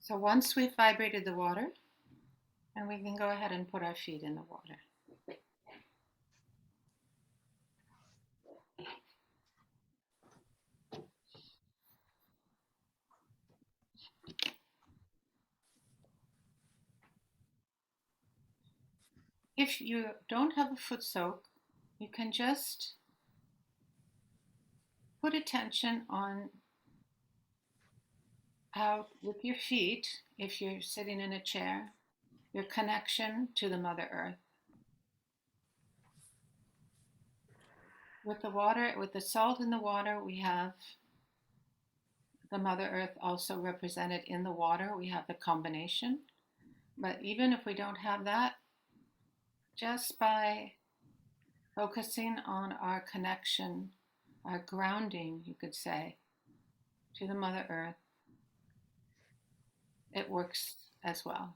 So once we've vibrated the water, and we can go ahead and put our feet in the water. If you don't have a foot soak, you can just put attention on how, with your feet, if you're sitting in a chair, your connection to the Mother Earth. With the water, with the salt in the water, we have the Mother Earth also represented in the water. We have the combination. But even if we don't have that, just by focusing on our connection, our grounding, you could say, to the Mother Earth, it works as well.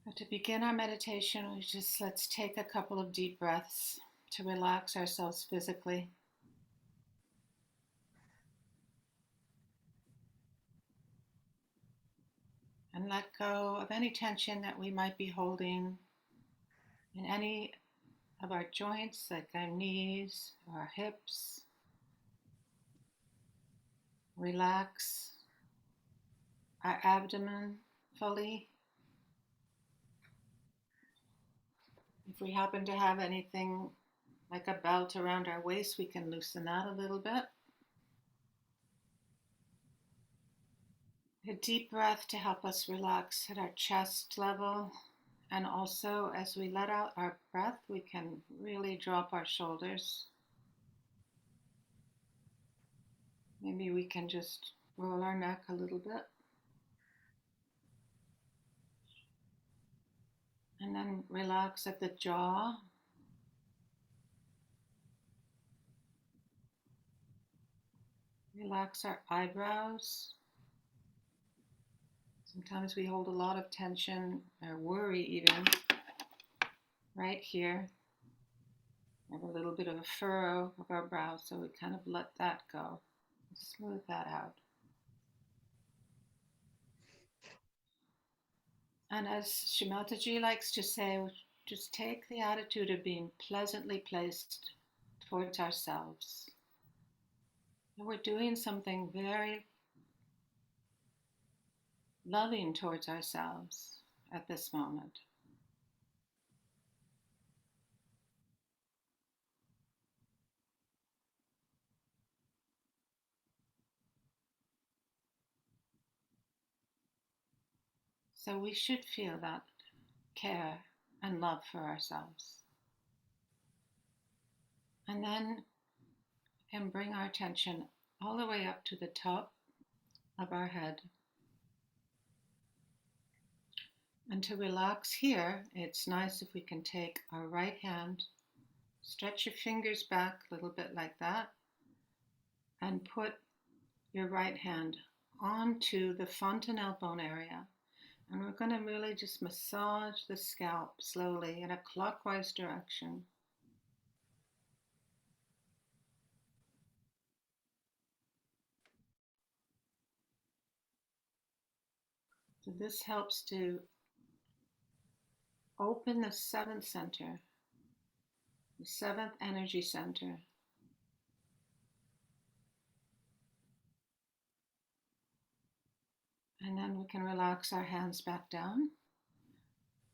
But to begin our meditation, let's take a couple of deep breaths to relax ourselves physically. And let go of any tension that we might be holding in any of our joints, like our knees, our hips. Relax our abdomen fully. If we happen to have anything like a belt around our waist, we can loosen that a little bit. A deep breath to help us relax at our chest level. And also, as we let out our breath, we can really drop our shoulders. Maybe we can just roll our neck a little bit. And then relax at the jaw. Relax our eyebrows. Sometimes we hold a lot of tension or worry even right here. We have a little bit of a furrow of our brow, so we kind of let that go. Smooth that out. And as Shimataji likes to say, just take the attitude of being pleasantly placed towards ourselves. And we're doing something very loving towards ourselves at this moment. So we should feel that care and love for ourselves. And then we can bring our attention all the way up to the top of our head. And to relax here, it's nice if we can take our right hand, stretch your fingers back a little bit like that, and put your right hand onto the fontanelle bone area. And we're going to really just massage the scalp slowly in a clockwise direction. So this helps to open the seventh center, the seventh energy center. And then we can relax our hands back down,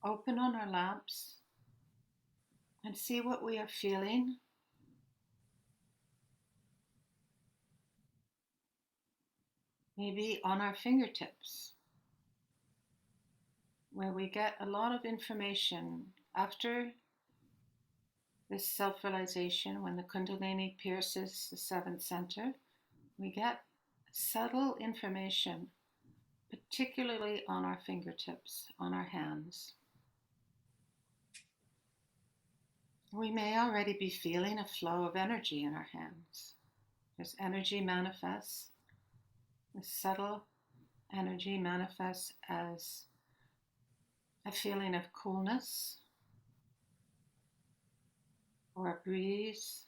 open on our laps, and see what we are feeling. Maybe on our fingertips, where we get a lot of information after this self-realization. When the Kundalini pierces the seventh center, we get subtle information, particularly on our fingertips, on our hands. We may already be feeling a flow of energy in our hands. As energy manifests, the subtle energy manifests as a feeling of coolness, or a breeze,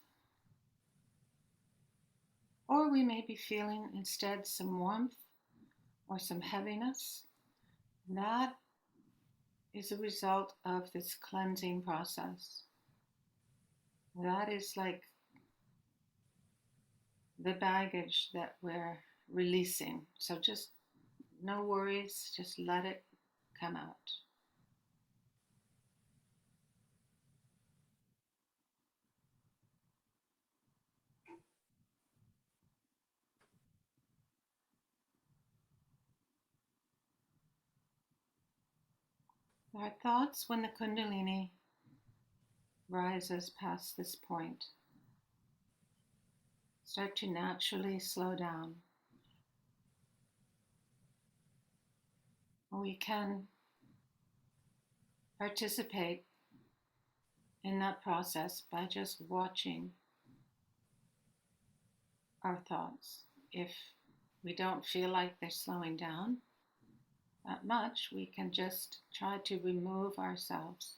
or or we may be feeling instead some warmth or some heaviness. That is a result of this cleansing process. That is like the baggage that we're releasing. So just no worries, just let it come out. Our thoughts, when the Kundalini rises past this point, start to naturally slow down. We can participate in that process by just watching our thoughts. If we don't feel like they're slowing down that much, we can just try to remove ourselves,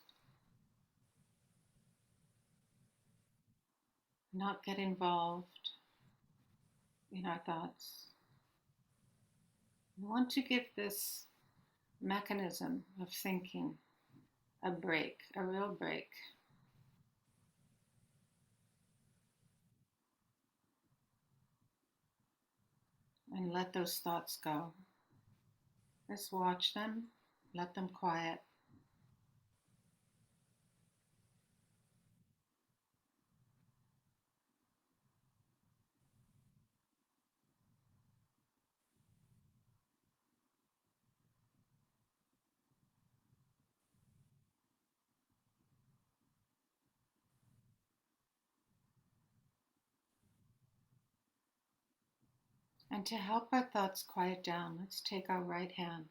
not get involved in our thoughts. We want to give this mechanism of thinking a break, a real break. And let those thoughts go. Just watch them, let them quiet. And to help our thoughts quiet down, let's take our right hand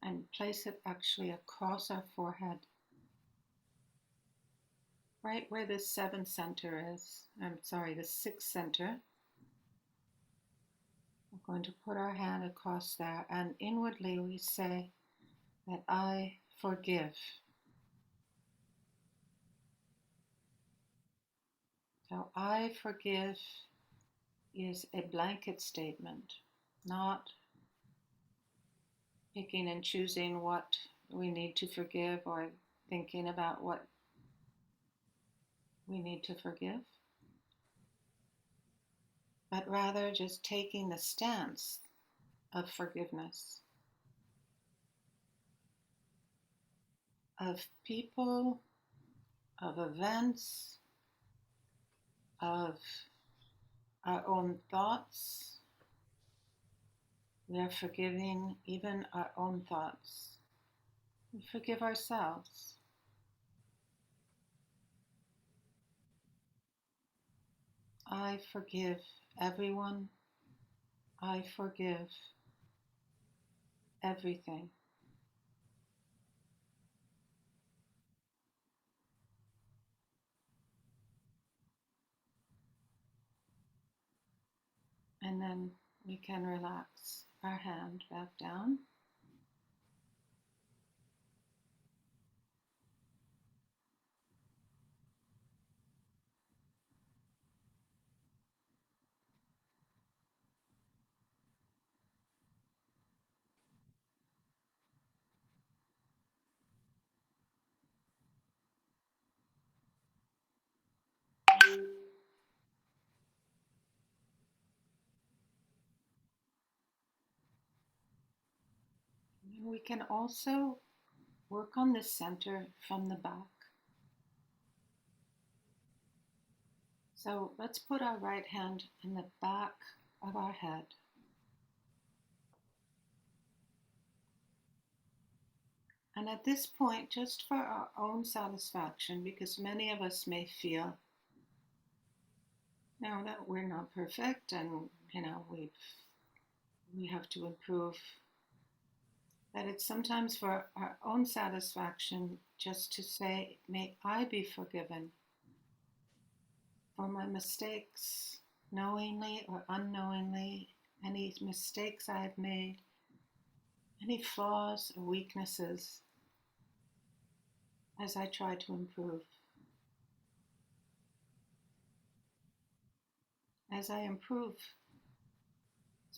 and place it actually across our forehead, right where the seventh center is. The sixth center. We're going to put our hand across there, and inwardly we say that I forgive. So I forgive is a blanket statement, not picking and choosing what we need to forgive or thinking about what we need to forgive, but rather just taking the stance of forgiveness, of people, of events, of our own thoughts. We are forgiving even our own thoughts. We forgive ourselves. I forgive everyone. I forgive everything. And then we can relax our hand back down. And we can also work on the center from the back. So let's put our right hand in the back of our head. And at this point, just for our own satisfaction, because many of us may feel now that we're not perfect and we have to improve, that it's sometimes for our own satisfaction just to say, may I be forgiven for my mistakes, knowingly or unknowingly, any mistakes I have made, any flaws or weaknesses as I try to improve. As I improve,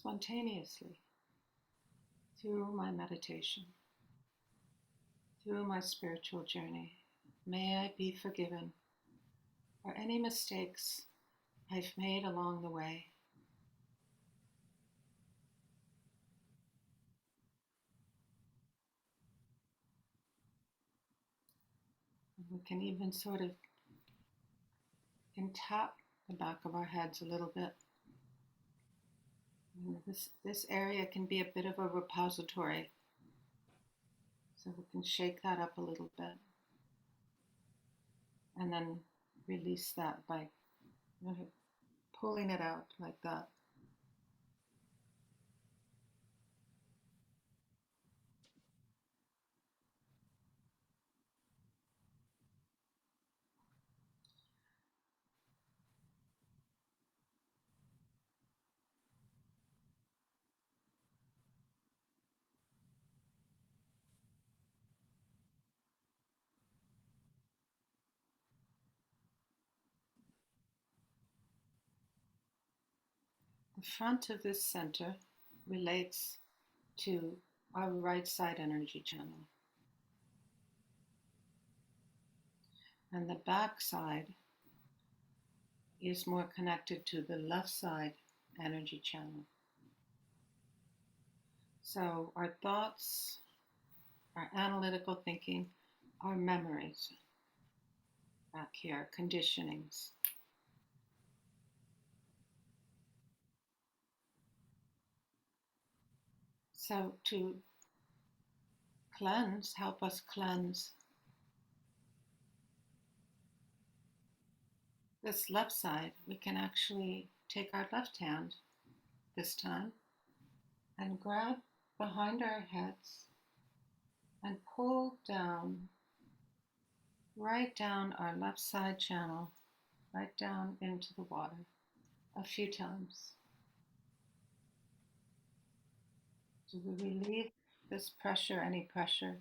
spontaneously through my meditation, through my spiritual journey. May I be forgiven for any mistakes I've made along the way. We can even sort of tap the back of our heads a little bit. This area can be a bit of a repository, so we can shake that up a little bit and then release that by pulling it out like that. The front of this center relates to our right side energy channel, and the back side is more connected to the left side energy channel. So our thoughts, our analytical thinking, our memories back here, conditionings. So to cleanse, help us cleanse this left side, we can actually take our left hand this time and grab behind our heads and pull down, right down our left side channel, right down into the water a few times. So we relieve this pressure, any pressure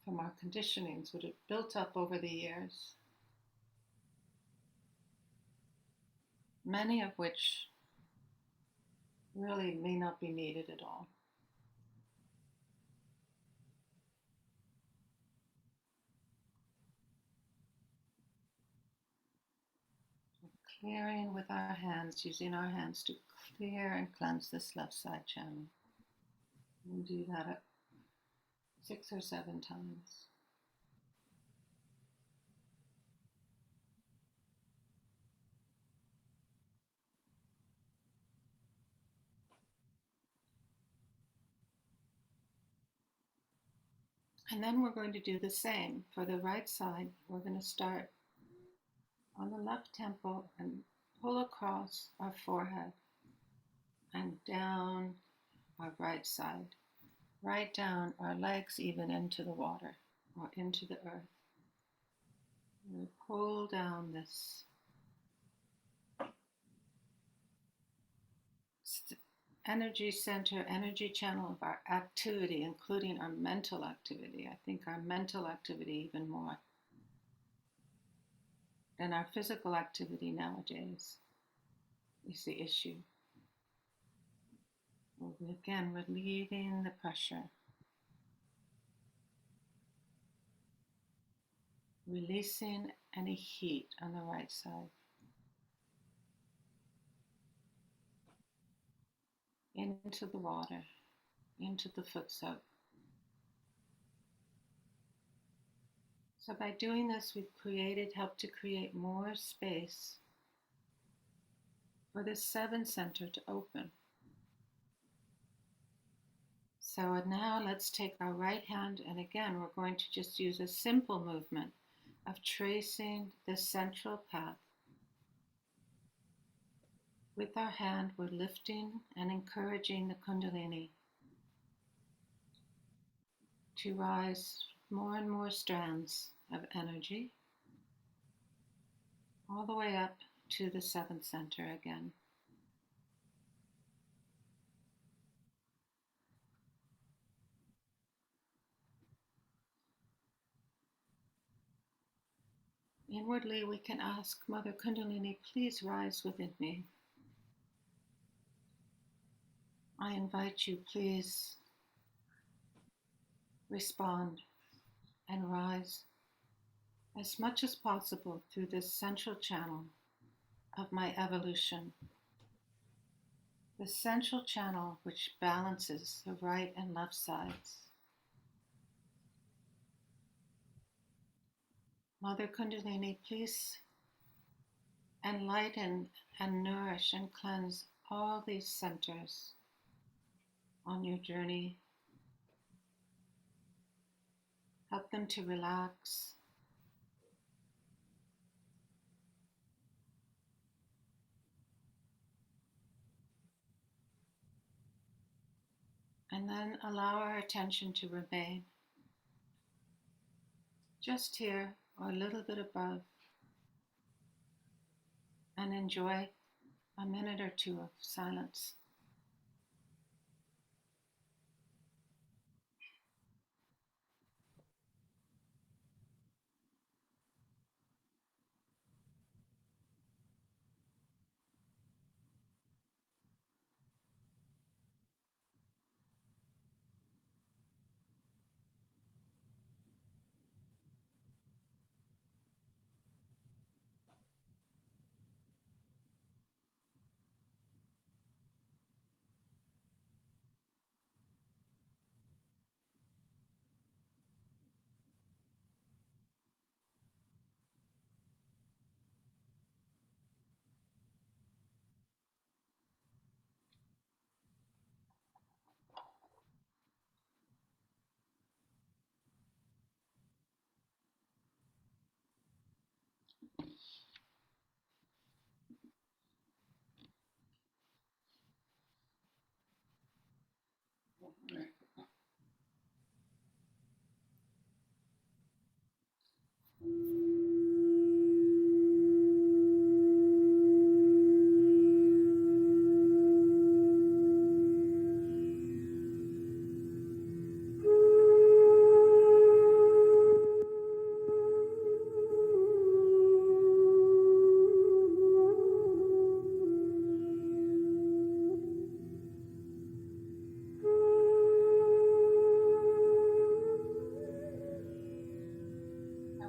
from our conditionings that have built up over the years, many of which really may not be needed at all. Clearing with our hands, using our hands to clear and cleanse this left side channel. We'll do that 6 or 7 times. And then we're going to do the same for the right side. We're going to start on the left temple and pull across our forehead and down our right side, right down our legs, even into the water or into the earth. We pull down this energy center, energy channel of our activity, including our mental activity. I think our mental activity even more than our physical activity nowadays is the issue. Again, relieving the pressure, releasing any heat on the right side, into the water, into the Footsoak. So by doing this, we've helped to create more space for this 7 center to open. So now let's take our right hand, and again, we're going to just use a simple movement of tracing the central path. With our hand, we're lifting and encouraging the Kundalini to rise more and more strands of energy, all the way up to the 7th center again. Inwardly, we can ask Mother Kundalini, please rise within me. I invite you, please respond and rise as much as possible through this central channel of my evolution, the central channel which balances the right and left sides. Mother Kundalini, please enlighten and nourish and cleanse all these centers on your journey. Help them to relax. And then allow our attention to remain just here or a little bit above and enjoy a minute or two of silence.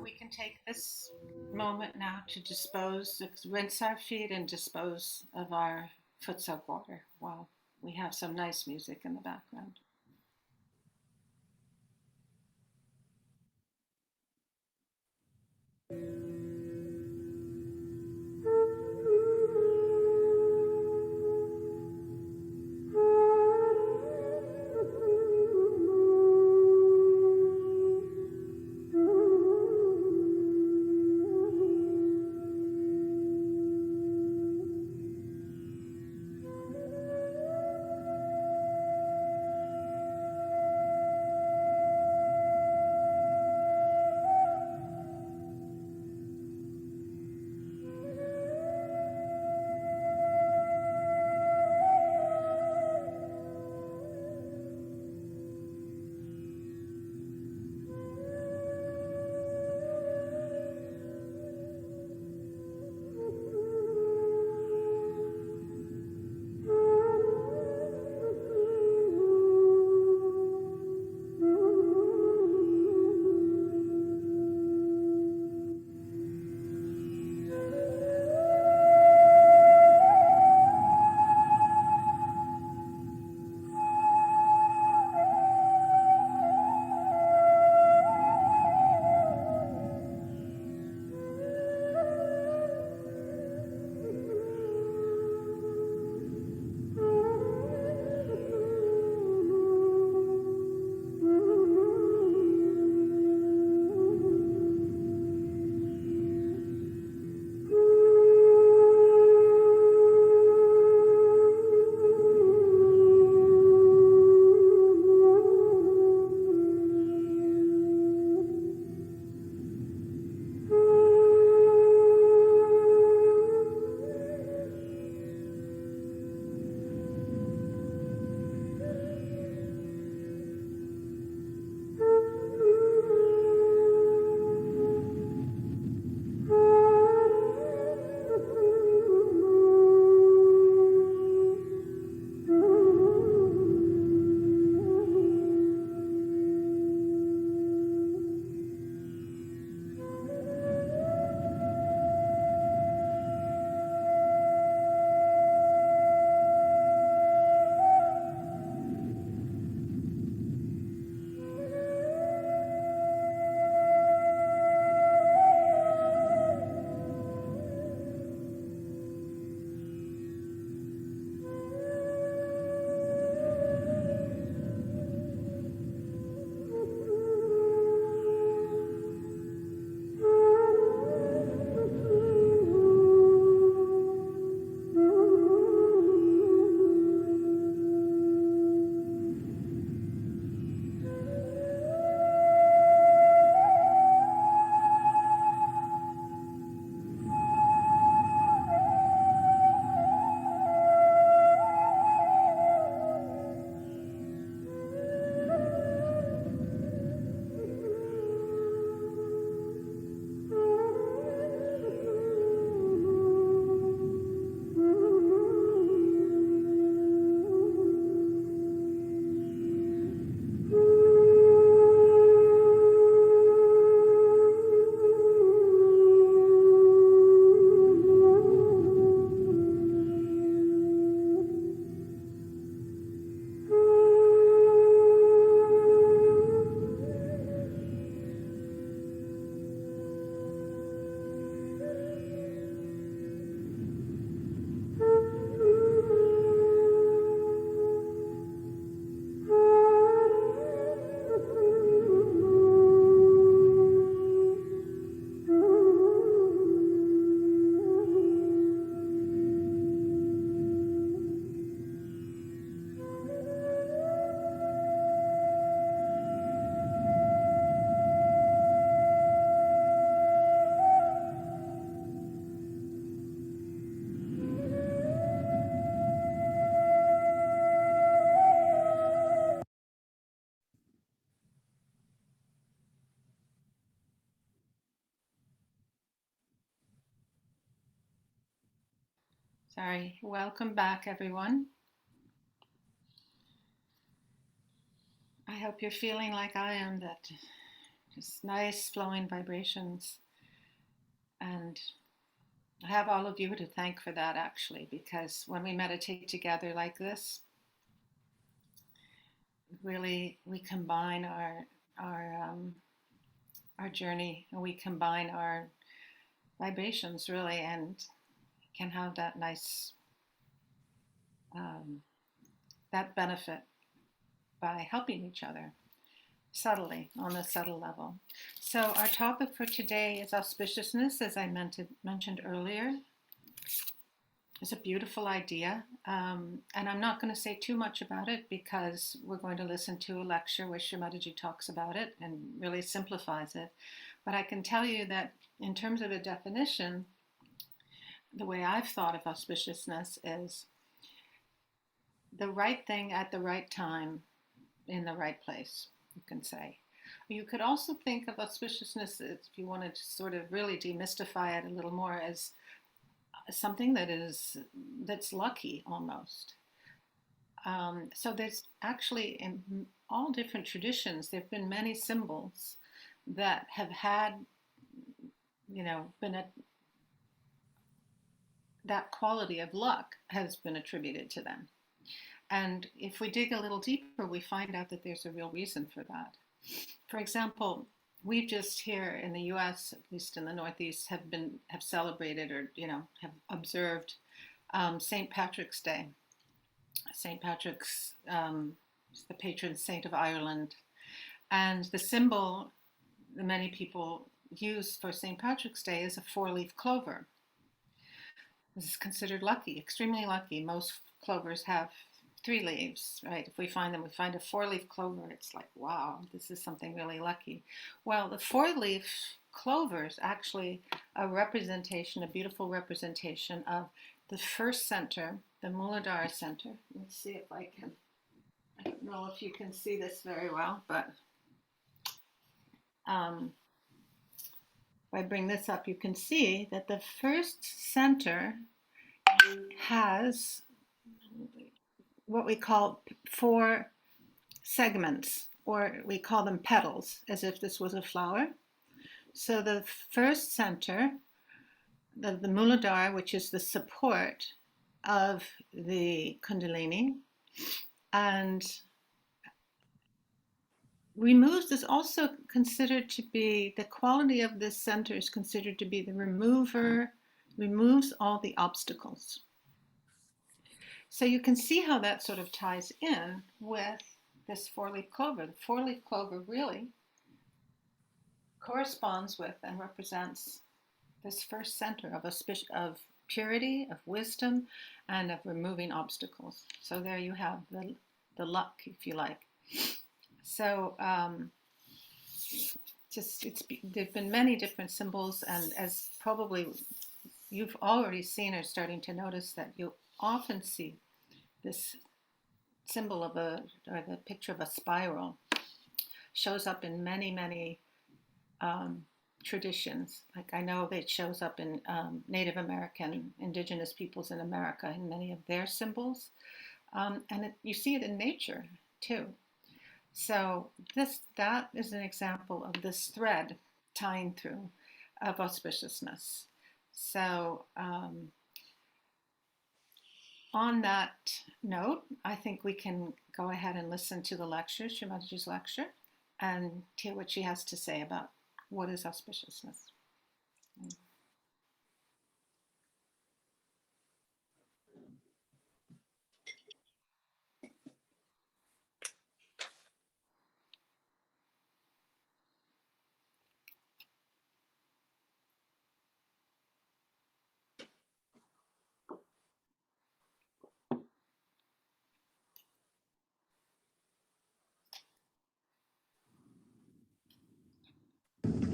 We can take this moment now to rinse our feet and dispose of our Footsoak water while we have some nice music in the background. Sorry. Welcome back, everyone. I hope you're feeling like I am, that just nice flowing vibrations. And I have all of you to thank for that, actually, because when we meditate together like this, really we combine our journey, and we combine our vibrations, really, and can have that nice that benefit by helping each other subtly, on a subtle level. So our topic for today is auspiciousness, as I mentioned earlier. It's a beautiful idea, and I'm not going to say too much about it because we're going to listen to a lecture where Shrimataji talks about it and really simplifies it. But I can tell you that in terms of a definition, the way I've thought of auspiciousness is the right thing at the right time in the right place, you can say. You could also think of auspiciousness, if you wanted to sort of really demystify it a little more, as something that's lucky almost. So there's actually, in all different traditions, there have been many symbols that have had, that quality of luck has been attributed to them. And if we dig a little deeper, we find out that there's a real reason for that. For example, we've just here in the U.S., at least in the Northeast, have celebrated, or have observed St. Patrick's Day. St. Patrick's is the patron saint of Ireland, and the symbol that many people use for St. Patrick's Day is a 4-leaf clover. This is considered lucky, extremely lucky. Most clovers have 3 leaves, right? If we find a 4-leaf clover, it's like, wow, this is something really lucky. Well, the 4-leaf clover is actually a beautiful representation of the first center, the Muladhara center. Let's see if I don't know if you can see this very well, but if I bring this up, you can see that the first center has what we call 4 segments, or we call them petals, as if this was a flower. So the first center, the Muladhara, which is the support of the Kundalini, and is also considered to be, the quality of this center is considered to be the removes all the obstacles. So you can see how that sort of ties in with this 4-leaf clover. The 4-leaf clover really corresponds with and represents this first center of purity, of wisdom, and of removing obstacles. So there you have the luck, if you like. So there've been many different symbols, and as probably you've already seen or starting to notice, that you often see this symbol or the picture of a spiral shows up in many, many traditions. Like I know that it shows up in Native American, indigenous peoples in America in many of their symbols. And you see it in nature too. So that is an example of this thread tying through of auspiciousness. So on that note, I think we can go ahead and listen to the lecture, Shrimataji's lecture, and hear what she has to say about what is auspiciousness.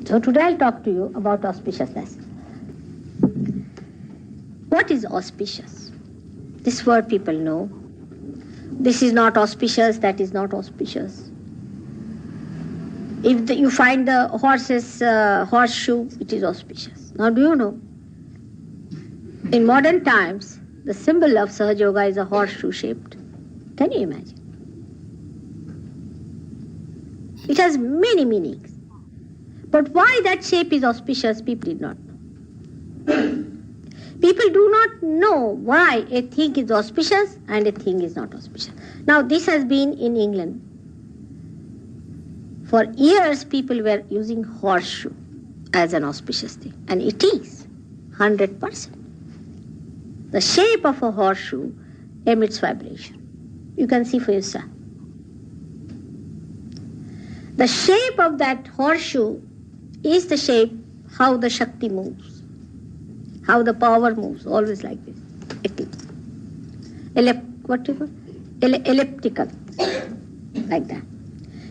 So today I'll talk to you about auspiciousness. What is auspicious? This word people know. This is not auspicious, that is not auspicious. If you find the horse's horseshoe, it is auspicious. Now do you know, in modern times, the symbol of Sahaja Yoga is a horseshoe shaped. Can you imagine? It has many meanings. But why that shape is auspicious, people did not know. People do not know why a thing is auspicious and a thing is not auspicious. Now, this has been in England. For years, people were using horseshoe as an auspicious thing. And it is 100%. The shape of a horseshoe emits vibration. You can see for yourself. The shape of that horseshoe is the shape how the Shakti moves, how the power moves, always like this. Elliptical, like that.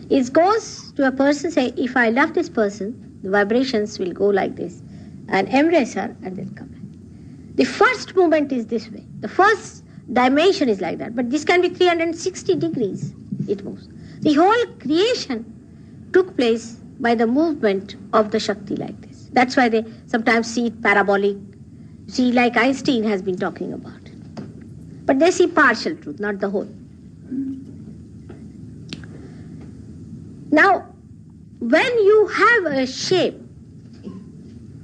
It goes to a person, say, if I love this person, the vibrations will go like this and embrace her and then come back. The first movement is this way. The first dimension is like that. But this can be 360 degrees it moves. The whole creation took place by the movement of the Shakti like this. That's why they sometimes see it parabolic. See, like Einstein has been talking about it. But they see partial truth, not the whole. Now, when you have a shape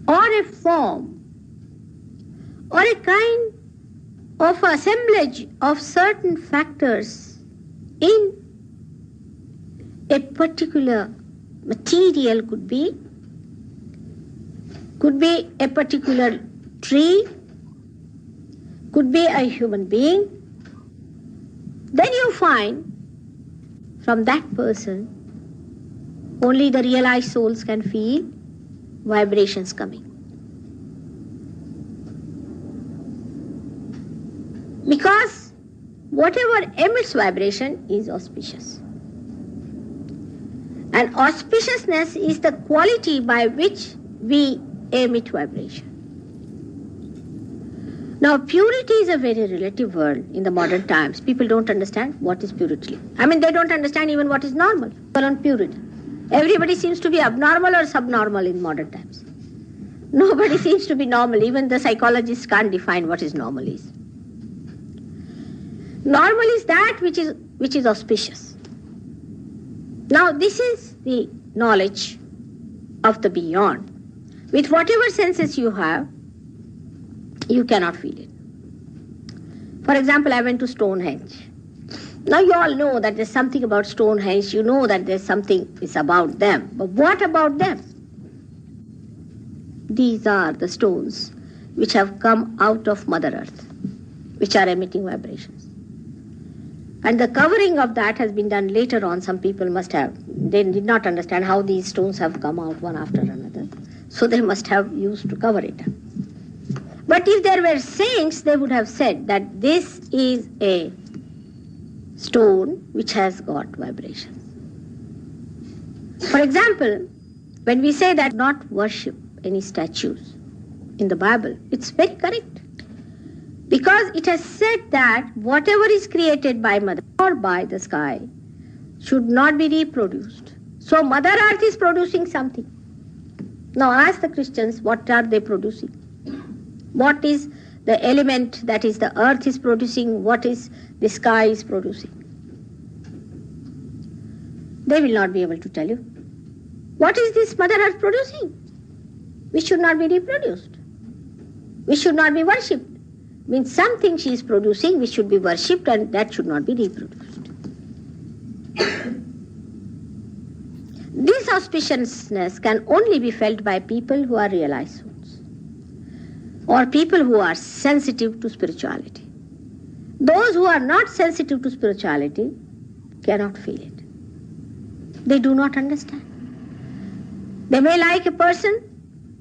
or a form or a kind of assemblage of certain factors in a particular material, could be a particular tree, could be a human being, then you find from that person only the realized souls can feel vibrations coming. Because whatever emits vibration is auspicious. And auspiciousness is the quality by which we emit vibration. Now, purity is a very relative word in the modern times. People don't understand what is purity. I mean, they don't understand even what is normal. On purity. Everybody seems to be abnormal or subnormal in modern times. Nobody seems to be normal. Even the psychologists can't define what is normal is. Normal is that which is auspicious. Now, this is the knowledge of the beyond. With whatever senses you have, you cannot feel it. For example, I went to Stonehenge. Now you all know that there's something about Stonehenge. You know that there's something is about them. But what about them? These are the stones which have come out of Mother Earth, which are emitting vibrations. And the covering of that has been done later on. Some people must have, they did not understand how these stones have come out one after another. So they must have used to cover it up. But if there were saints, they would have said that this is a stone which has got vibrations. For example, when we say that not worship any statues in the Bible, it's very correct. Because it has said that whatever is created by Mother or by the sky should not be reproduced. So Mother Earth is producing something. Now ask the Christians, what are they producing? What is the element that is the earth is producing? What is the sky is producing? They will not be able to tell you. What is this Mother Earth producing? Which should not be reproduced. Which should not be worshipped. Means something she is producing which should be worshipped and that should not be reproduced. This auspiciousness can only be felt by people who are realized souls or people who are sensitive to spirituality. Those who are not sensitive to spirituality cannot feel it. They do not understand. They may like a person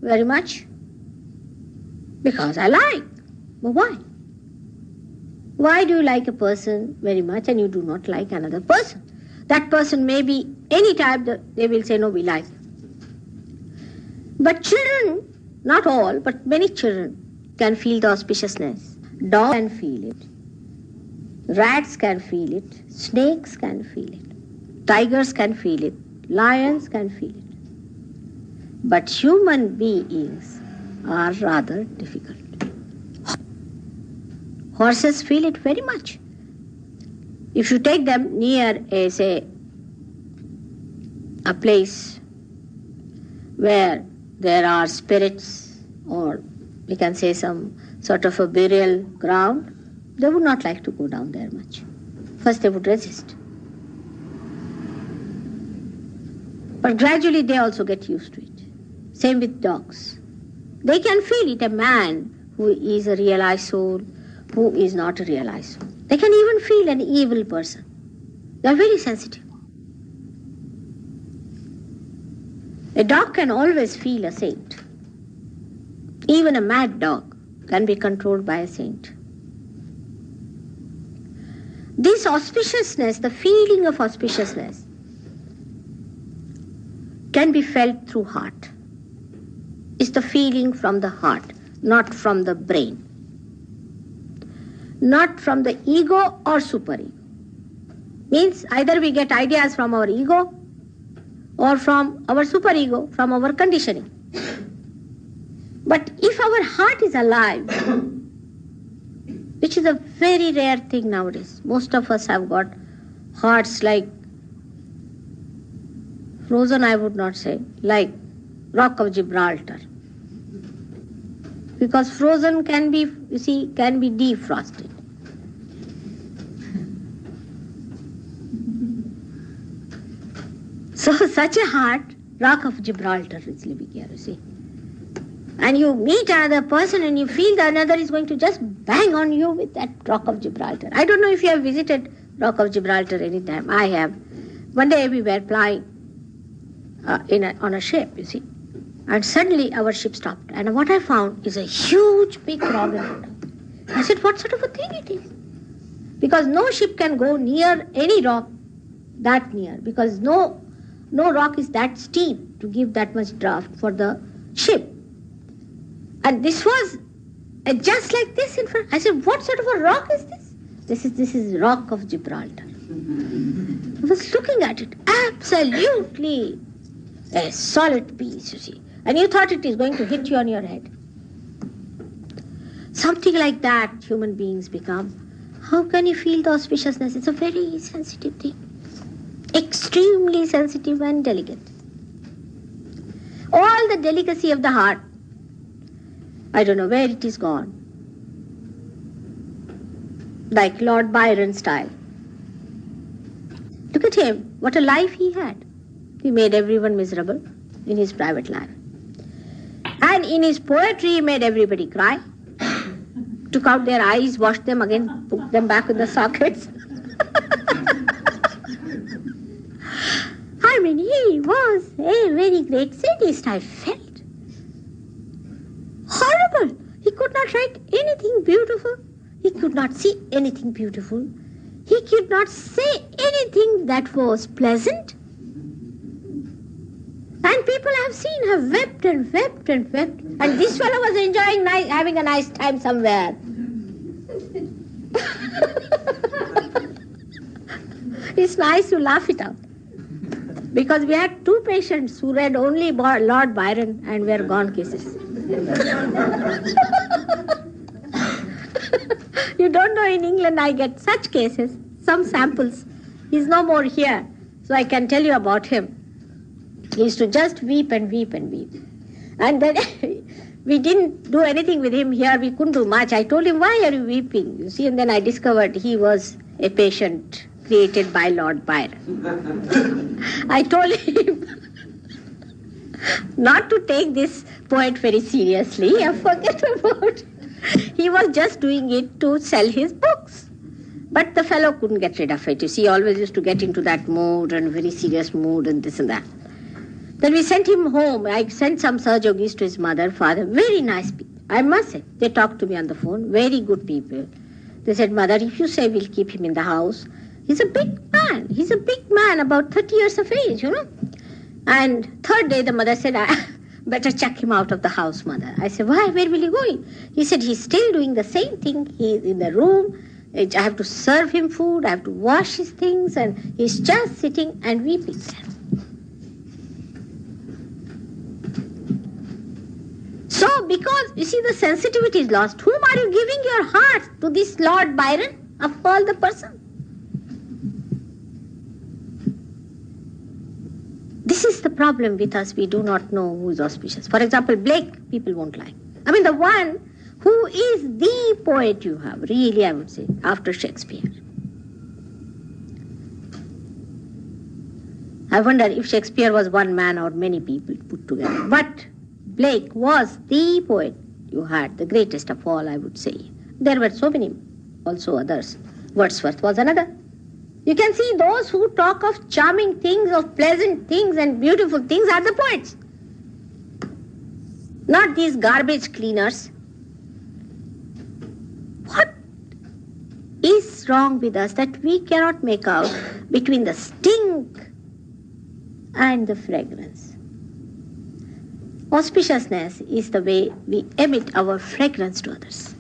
very much because I like. But why? Why do you like a person very much and you do not like another person? That person may be any type, they will say, no, we like. But children, not all, but many children can feel the auspiciousness. Dogs can feel it. Rats can feel it. Snakes can feel it. Tigers can feel it. Lions can feel it. But human beings are rather difficult. Horses feel it very much. If you take them near a place where there are spirits, or we can say some sort of a burial ground, they would not like to go down there much. First they would resist. But gradually they also get used to it. Same with dogs. They can feel it, a man who is a realized soul, who is not a realized soul. They can even feel an evil person. They are very sensitive. A dog can always feel a saint. Even a mad dog can be controlled by a saint. This auspiciousness, the feeling of auspiciousness, can be felt through heart. It's the feeling from the heart, not from the brain. Not from the ego or superego. Means either we get ideas from our ego or from our superego, from our conditioning. But if our heart is alive, which is a very rare thing nowadays, most of us have got hearts like frozen, I would not say, like Rock of Gibraltar. Because frozen can be, you see, can be defrosted. So such a heart, Rock of Gibraltar is living here, you see. And you meet another person and you feel the another is going to just bang on you with that Rock of Gibraltar. I don't know if you have visited Rock of Gibraltar any time. I have. One day we were flying on a ship, you see. And suddenly our ship stopped. And what I found is a huge big rock in front of me. I said, what sort of a thing it is? Because no ship can go near any rock that near. Because no rock is that steep to give that much draft for the ship. And this was just like this in front. I said, what sort of a rock is this? This is Rock of Gibraltar. I was looking at it. Absolutely a solid piece, you see. And you thought it is going to hit you on your head. Something like that human beings become. How can you feel the auspiciousness? It's a very sensitive thing. Extremely sensitive and delicate. All the delicacy of the heart, I don't know where it is gone. Like Lord Byron style. Look at him, what a life he had. He made everyone miserable in his private life. And in his poetry, he made everybody cry. Took out their eyes, washed them again, put them back in the sockets. I mean, he was a very great sadist, I felt. Horrible. He could not write anything beautiful. He could not see anything beautiful. He could not say anything that was pleasant. And people I have seen have wept and wept and wept. And this fellow was enjoying having a nice time somewhere. It's nice to laugh it out. Because we had two patients who read only Lord Byron and were gone cases. You don't know, in England I get such cases, some samples. He's no more here, so I can tell you about him. He used to just weep and weep and weep. And then we didn't do anything with him here. We couldn't do much. I told him, why are you weeping? You see, and then I discovered he was a patient created by Lord Byron. I told him not to take this poet very seriously. I forget about it. He was just doing it to sell his books. But the fellow couldn't get rid of it. You see, he always used to get into that mood and very serious mood and this and that. Then we sent him home. I sent some Sir Yogis to his mother, father. Very nice people. I must say, they talked to me on the phone. Very good people. They said, Mother, if you say we'll keep him in the house, he's a big man. He's a big man, about 30 years of age, you know. And third day, the mother said, I better chuck him out of the house, Mother. I said, why? Where will he go? He said, he's still doing the same thing. He's in the room. I have to serve him food. I have to wash his things. And he's just sitting and weeping. So So, because you see, the sensitivity is lost. Whom are you giving your heart? To this Lord Byron of Paul the person? This is the problem with us. We do not know who is auspicious. For example, Blake, people won't like. I mean, the one who is the poet you have, really, I would say, after Shakespeare. I wonder if Shakespeare was one man or many people put together. But Blake was the poet you had, the greatest of all, I would say. There were so many also others. Wordsworth was another. You can see those who talk of charming things, of pleasant things and beautiful things are the poets. Not these garbage cleaners. What is wrong with us that we cannot make out between the stink and the fragrance? Auspiciousness is the way we emit our fragrance to others.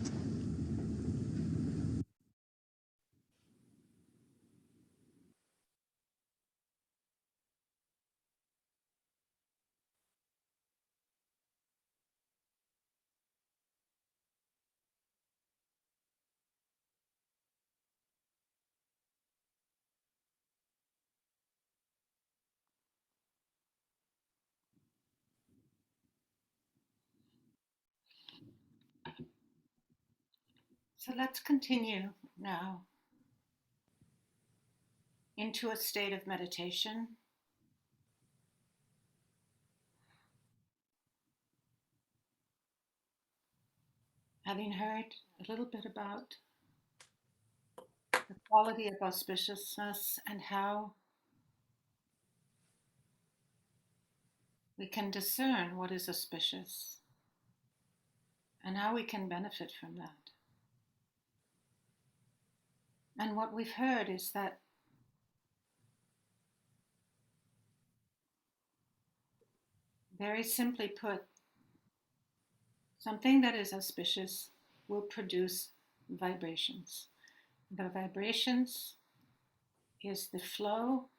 So let's continue now into a state of meditation. Having heard a little bit about the quality of auspiciousness and how we can discern what is auspicious and how we can benefit from that. And what we've heard is that very simply put, something that is auspicious will produce vibrations. The vibrations is the flow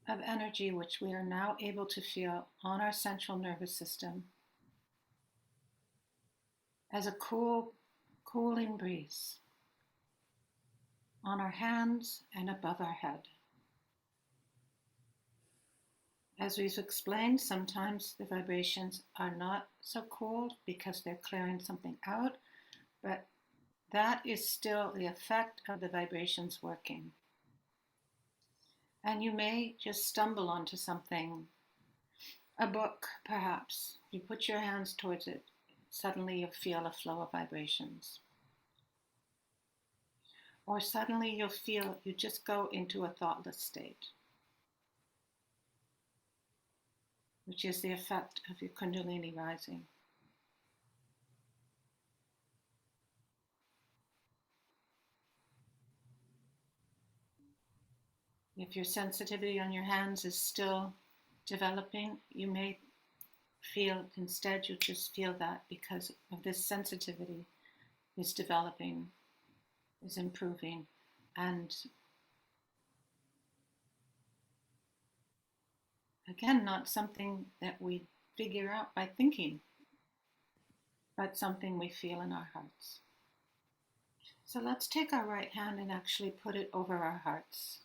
of energy which we are now able to feel on our central nervous system as a cooling breeze on our hands and above our head. As we've explained, sometimes the vibrations are not so cool because they're clearing something out, but that is still the effect of the vibrations working. And you may just stumble onto something, a book perhaps. You put your hands towards it, suddenly you feel a flow of vibrations. Or suddenly you'll feel you just go into a thoughtless state, which is the effect of your Kundalini rising. If your sensitivity on your hands is still developing, you may feel, instead you just feel that because of this sensitivity is developing, is improving, and again, not something that we figure out by thinking, but something we feel in our hearts. So let's take our right hand and actually put it over our hearts.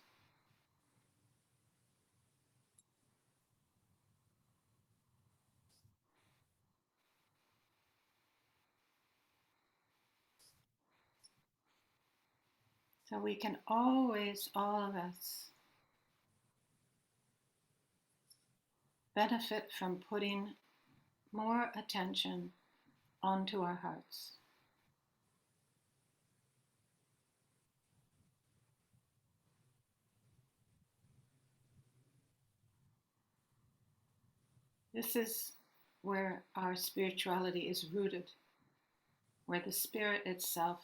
So we can always, all of us, benefit from putting more attention onto our hearts. This is where our spirituality is rooted, where the spirit itself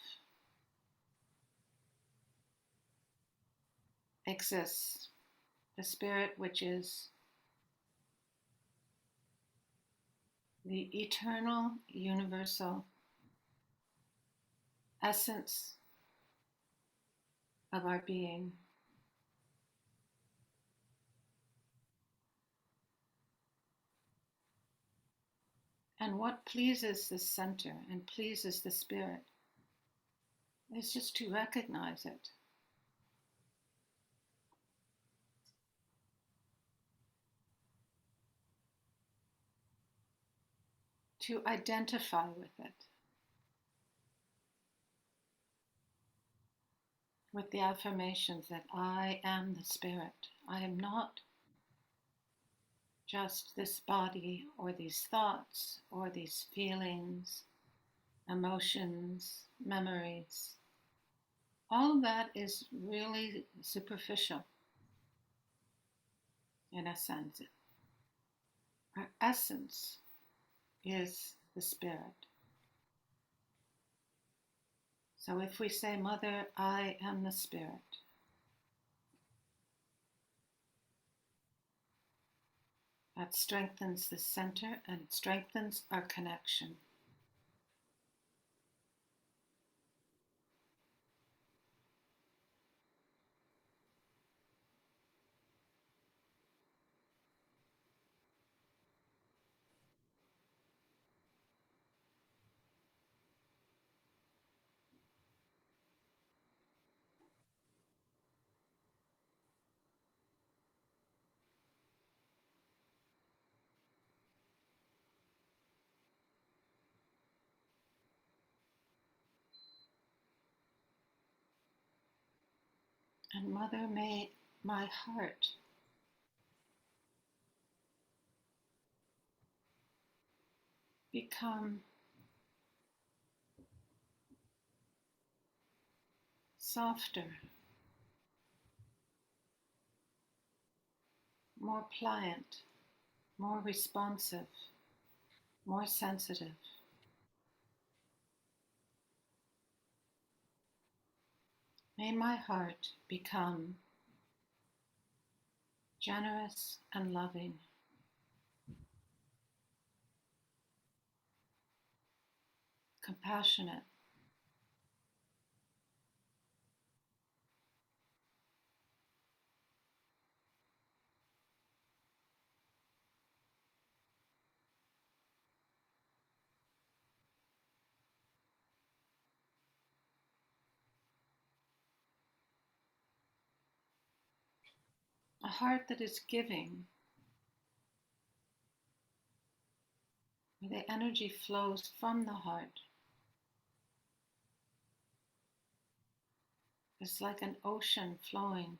exists. The spirit, which is the eternal, universal essence of our being. And what pleases the center and pleases the spirit is just to recognize it. To identify with it. With the affirmations that I am the spirit. I am not just this body or these thoughts or these feelings, emotions, memories. All of that is really superficial in a sense. Our essence is the spirit. So if we say, Mother, I am the spirit, that strengthens the center and it strengthens our connection. And Mother, may my heart become softer, more pliant, more responsive, more sensitive. May my heart become generous and loving, compassionate, a heart that is giving, where the energy flows from the heart. It's like an ocean flowing,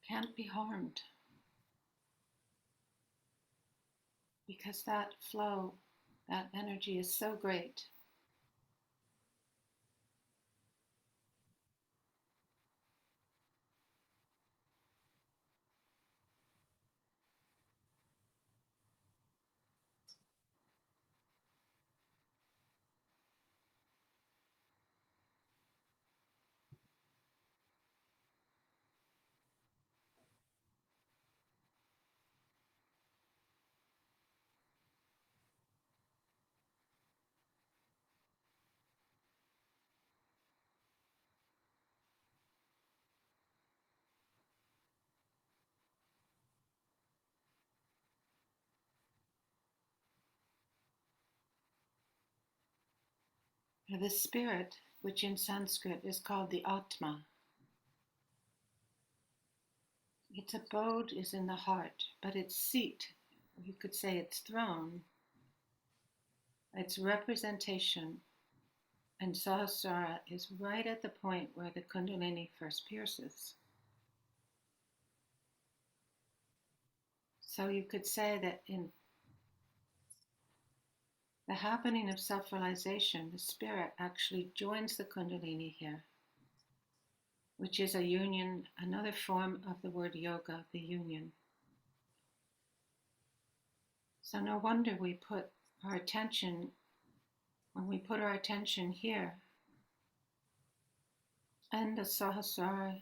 can't be harmed, because that flow, that energy is so great. The spirit, which in Sanskrit is called the Atma, its abode is in the heart, but its seat, you could say its throne, its representation in Sahasrara is right at the point where the Kundalini first pierces. So you could say that in the happening of self-realization, the spirit actually joins the Kundalini here, which is a union, another form of the word yoga, the union. So no wonder we put our attention, when we put our attention here, and the Sahasrara,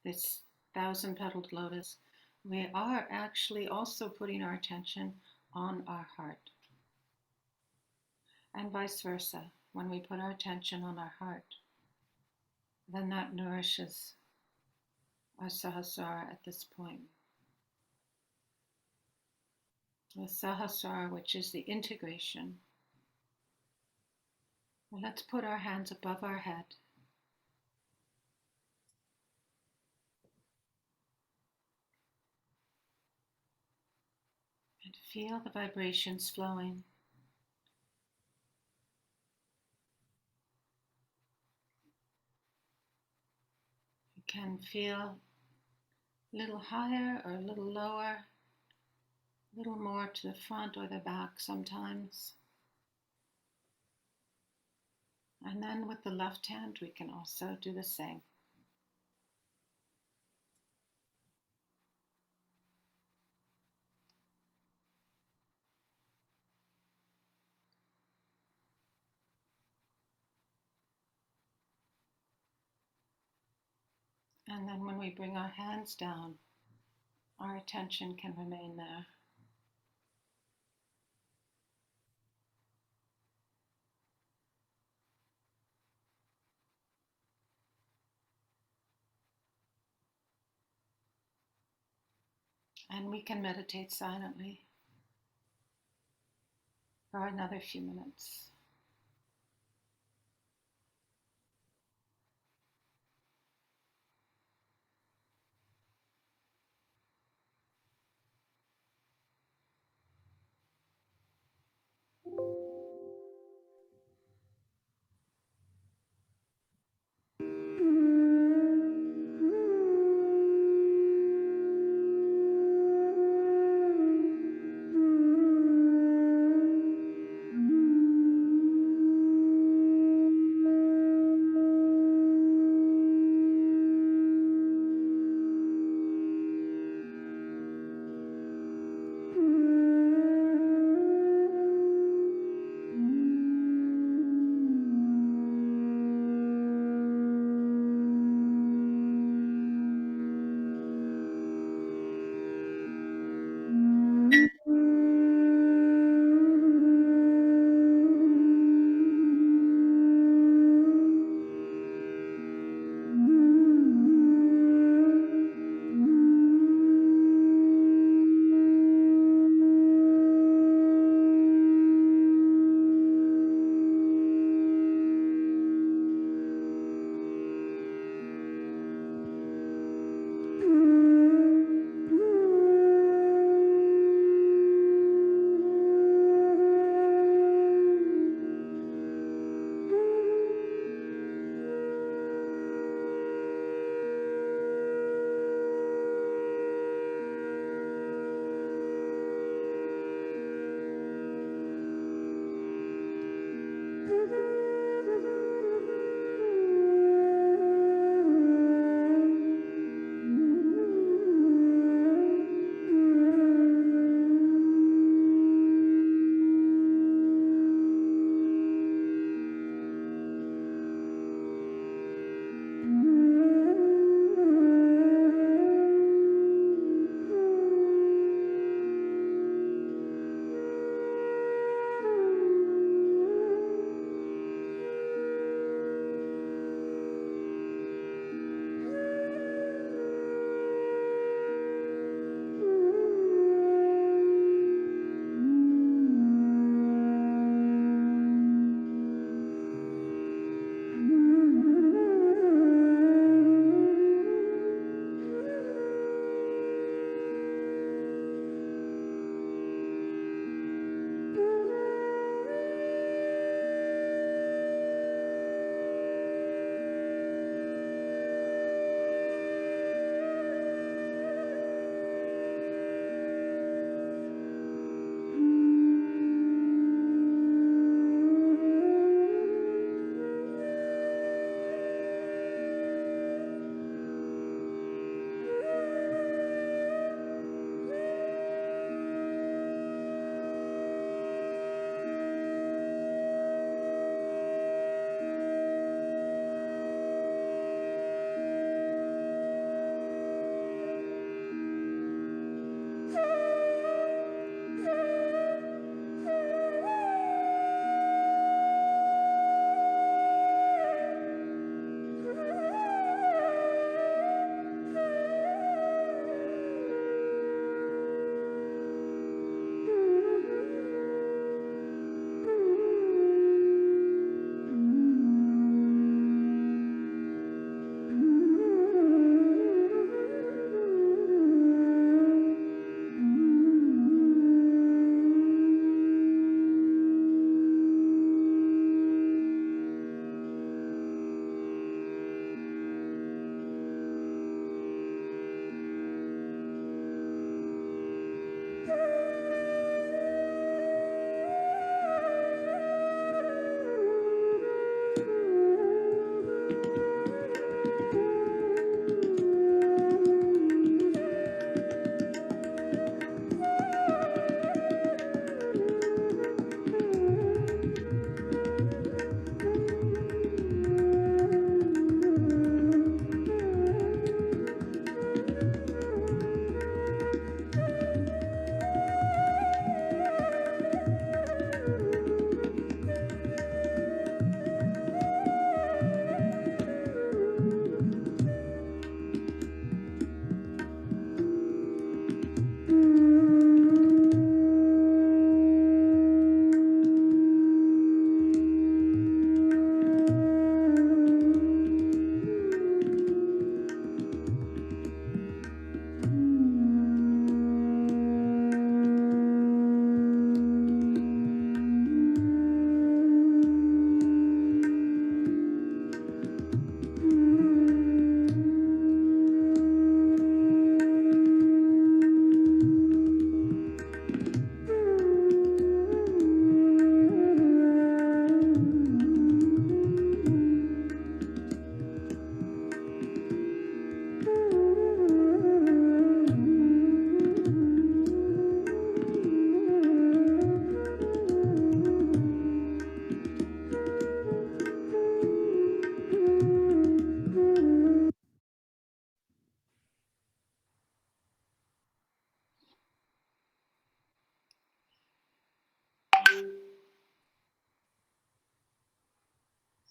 this 1,000-petaled lotus, we are actually also putting our attention on our heart. And vice versa, when we put our attention on our heart, then that nourishes our Sahasrara at this point. with Sahasrara, which is the integration. And let's put our hands above our head. And feel the vibrations flowing. You can feel a little higher or a little lower, a little more to the front or the back sometimes. And then with the left hand, we can also do the same. And then when we bring our hands down, our attention can remain there. And we can meditate silently for another few minutes.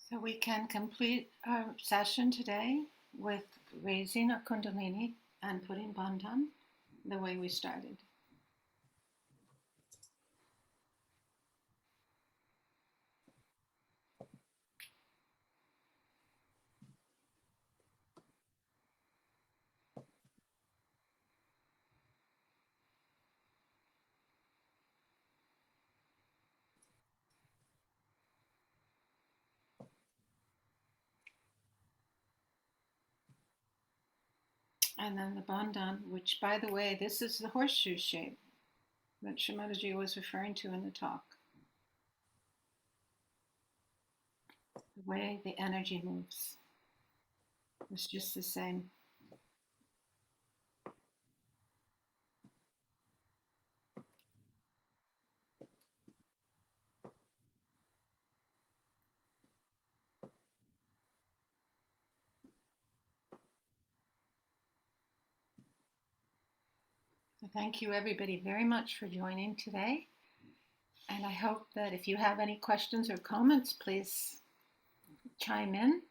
So we can complete our session today with raising our Kundalini and putting Bandhan the way we started. And then the Bandhan, which, by the way, this is the horseshoe shape that Shimadaji was referring to in the talk. The way the energy moves is just the same. So thank you everybody very much for joining today. And I hope that if you have any questions or comments, please chime in.